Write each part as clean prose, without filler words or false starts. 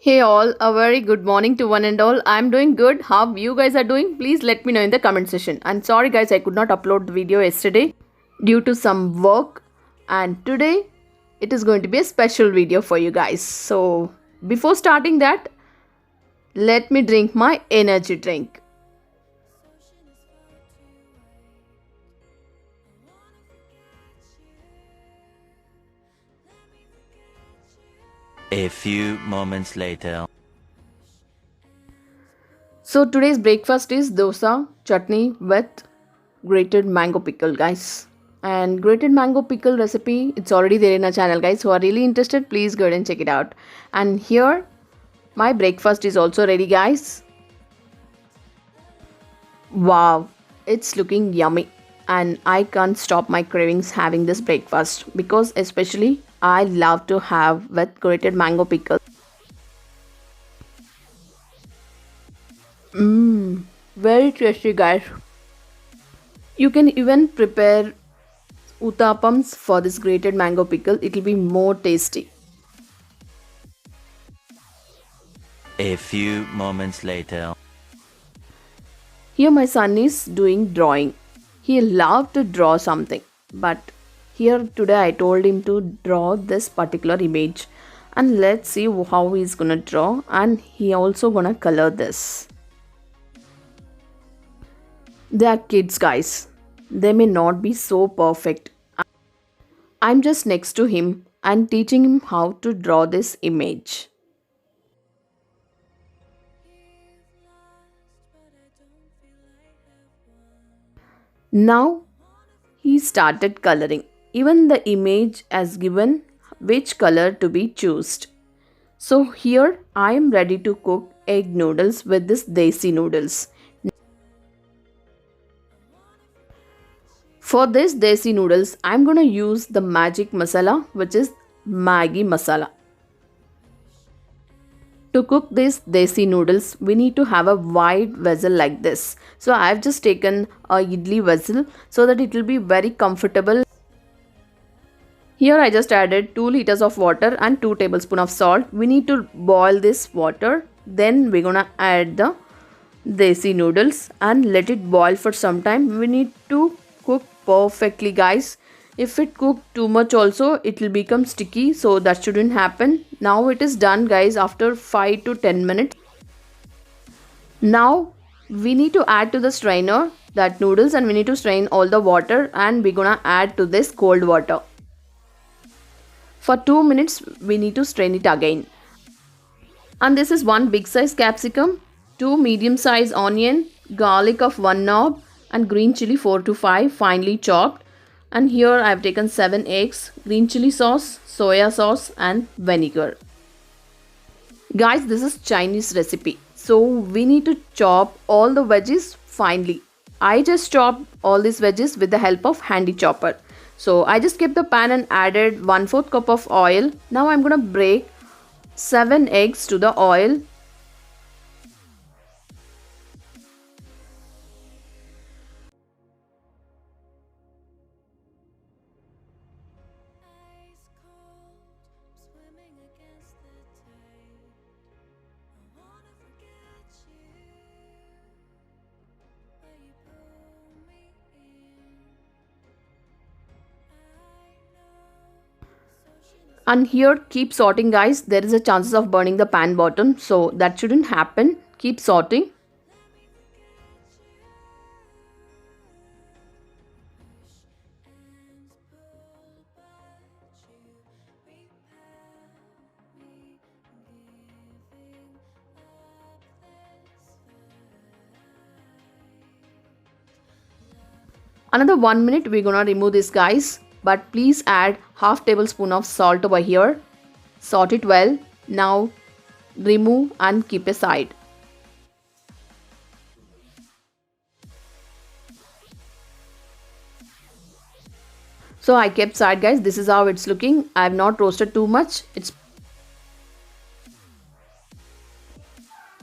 Hey all, a very good morning to one and all. I'm doing good. How you guys are doing? Please let me know in the comment section. And sorry guys, I could not upload the video yesterday due to some work. And today it is going to be a special video for you guys. So before starting that, let me drink my energy drink. A few moments later. So today's breakfast is dosa chutney with grated mango pickle, guys. And grated mango pickle recipe, it's already there in our channel, guys. Who are really interested, please go ahead and check it out. And here my breakfast is also ready, guys. Wow, it's looking yummy. And I can't stop my cravings having this breakfast because especially I love to have with grated mango pickle. Mmm, very tasty, guys. You can even prepare uttapams for this grated mango pickle. It will be more tasty. A few moments later. Here my son is doing drawing. He loved to draw something, but here today I told him to draw this particular image, and let's see how he's gonna draw, and he also gonna color this. They are kids, guys. They may not be so perfect. I'm just next to him and teaching him how to draw this image. Now he started coloring. Even the image has given which color to be chosen. So here I am ready to cook egg noodles with this desi noodles. For this desi noodles, I'm gonna use the magic masala, which is Maggi masala. To cook these desi noodles, we need to have a wide vessel like this. So I have just taken a idli vessel so that it will be very comfortable. Here I just added 2 liters of water and 2 tablespoons of salt. We need to boil this water. Then we're gonna add the desi noodles and let it boil for some time. We need to cook perfectly, guys. If it cook too much also, it will become sticky, so that shouldn't happen. Now it is done, guys, after 5 to 10 minutes. Now we need to add to the strainer that noodles, and we need to strain all the water, and we're gonna add to this cold water. For 2 minutes we need to strain it again. And this is one big size capsicum, 2 medium size onion, garlic of 1 knob, and green chili 4 to 5 finely chopped. And here I have taken 7 eggs, green chili sauce, soya sauce and vinegar. Guys, this is Chinese recipe. So we need to chop all the veggies finely. I just chopped all these veggies with the help of handy chopper. So I just kept the pan and added 1/4 cup of oil. Now I'm gonna break 7 eggs to the oil. And here keep sorting, guys. There is a chances of burning the pan bottom, so that shouldn't happen. Keep sorting. Another 1 minute we're gonna remove this, guys, but please add half tablespoon of salt over here. Sort it well. Now remove and keep aside. So I kept side, guys. This is how it's looking. I have not roasted too much. It's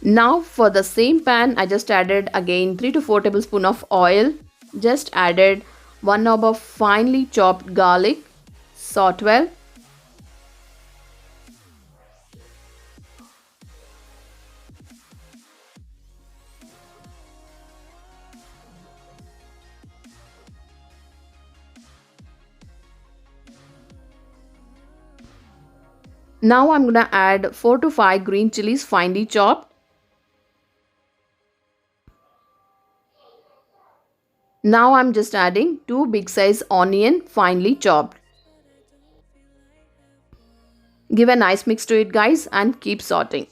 now for the same pan I just added again 3 to 4 tablespoon of oil. Just added 1 knob of finely chopped garlic. Salt well. Now I'm gonna add 4 to 5 green chilies finely chopped. Now I'm just adding 2 big size onion finely chopped. Give a nice mix to it guys and keep sauteing.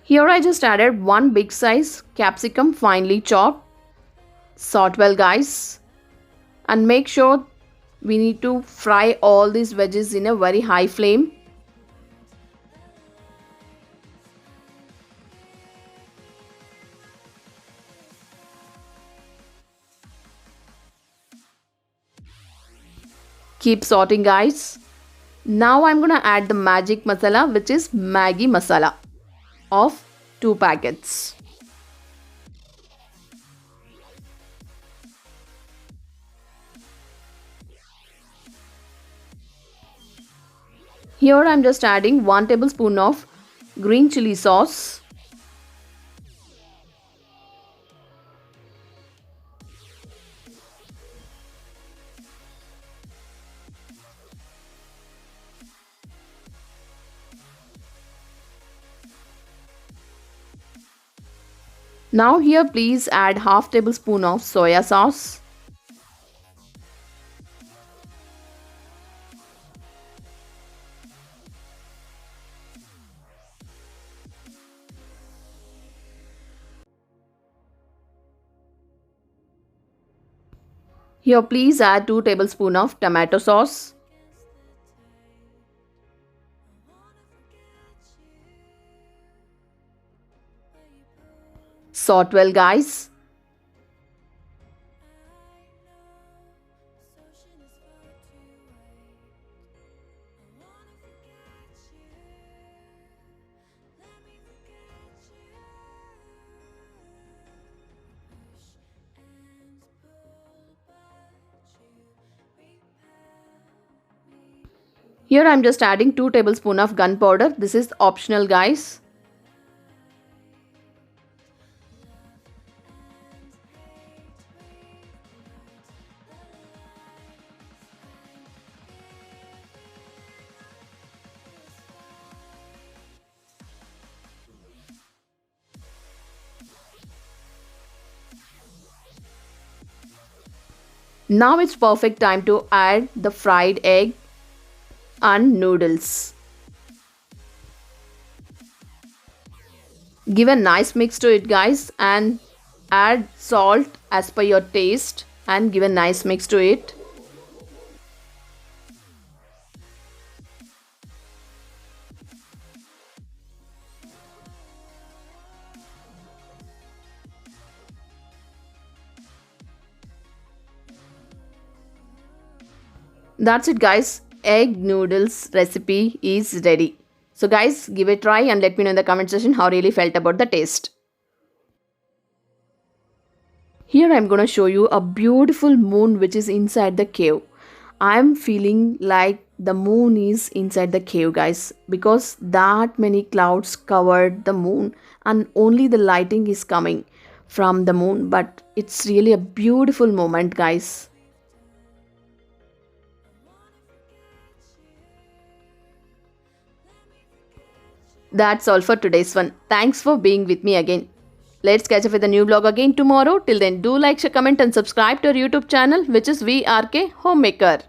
Here I just added 1 big size capsicum finely chopped. Saute well guys. And make sure we need to fry all these veggies in a very high flame. Keep sauteing guys. Now I'm gonna add the magic masala, which is Maggi masala of 2 packets. Here I'm just adding 1 tablespoon of green chili sauce. Now here please add half tablespoon of soya sauce. Here please add 2 tablespoon of tomato sauce. Saute well guys. Here I'm just adding 2 tablespoon of gunpowder. This is optional guys. Now it's perfect time to add the fried egg and noodles. Give a nice mix to it guys and add salt as per your taste and give a nice mix to it. That's it guys. Egg noodles recipe is ready. So guys, give it a try and let me know in the comment section how really felt about the taste. Here I'm gonna show you a beautiful moon which is inside the cave. I'm feeling like the moon is inside the cave guys, because that many clouds covered the moon and only the lighting is coming from the moon, but it's really a beautiful moment guys. That's all for today's one. Thanks for being with me again. Let's catch up with a new vlog again tomorrow. Till then, do like, share, comment and subscribe to our YouTube channel, which is VRK Homemaker.